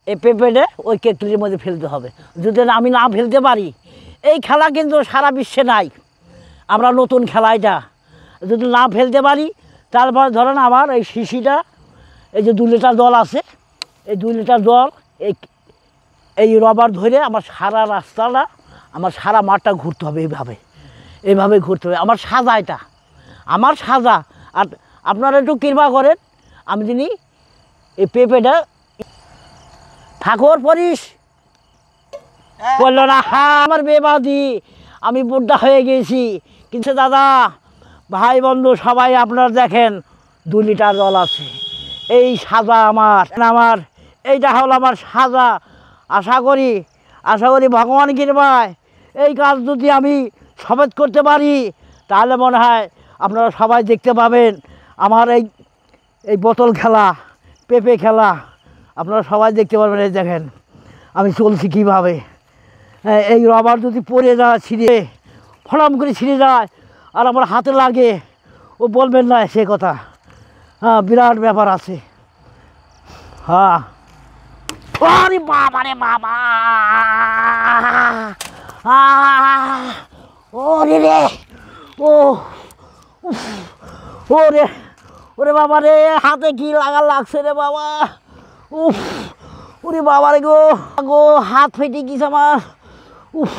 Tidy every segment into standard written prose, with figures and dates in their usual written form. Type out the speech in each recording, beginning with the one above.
এই পেঁপেটা ওই কেটলির মধ্যে ফেলতে হবে। যদি আমি না ফেলতে পারি, এই খেলা কিন্তু সারা বিশ্বে নাই, আমরা নতুন খেলা এটা। যদি না ফেলতে পারি, তারপর ধরেন আমার এই শিশিটা, এই যে 2 লিটার জল আছে, এই 2 লিটার জল এই রবার ধরে আমার সারা রাস্তাটা, আমার সারা মাঠটা ঘুরতে হবে। এইভাবে ঘুরতে হবে। আমার সাজা এটা, আমার সাজা। আর আপনারা একটু কৃপা করেন, আমি যিনি এই পেঁপেটা ঠাকুর পরিস বললো না, হ্যাঁ আমার বেবাদি, আমি বুদ্ধা হয়ে গেছি। কিন্তু দাদা, ভাই বন্ধু সবাই আপনারা দেখেন 2 লিটার জল আছে। এই সাজা আমার এইটা হলো আমার সাজা। আশা করি ভগবান কৃপায় এই কাজ যদি আমি সমেত করতে পারি, তাহলে মনে হয় আপনারা সবাই দেখতে পাবেন আমার এই বোতল খেলা, পেঁপে খেলা আপনারা সবাই দেখতে পারবেন। এই দেখেন আমি চলছি কীভাবে। এই রবার যদি পড়ে যায়, ছিঁড়ে ফলাম করে ছিঁড়ে যায় আর আমার হাতে লাগে, ও বলবেন না সে কথা। হ্যাঁ, বিরাট ব্যাপার আছে। হ্যাঁ, আরে বাবা রে বাবা, ওরে রে, ওরে ওরে বাবা রে, হাতে কি লাগছে রে বাবা। উফ, ওরে বাবা রে গো, হাত ফেটে গেছে আমার। উফ,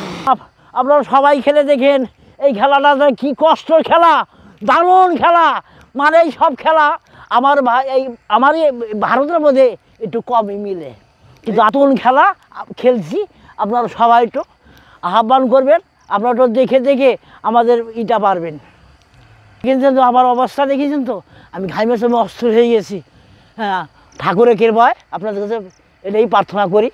আপনারা সবাই খেলে দেখেন এই খেলাটা কি কষ্টের খেলা, দারুণ খেলা। মানে এই সব খেলা আমার আমার ভারতের মধ্যে একটু কমই মিলে, কিন্তু এতন খেলা খেলছি। আপনারা সবাই একটু আহ্বান করবেন, আপনারা একটু দেখে আমাদের ইটা পারবেন। কিন্তু আমার অবস্থা দেখেছেন তো, আমি ঘামের সময় অস্থির হয়ে গেছি। হ্যাঁ, ঠাকুরের কৃপায় আপনাদের কাছে এটাই প্রার্থনা করি।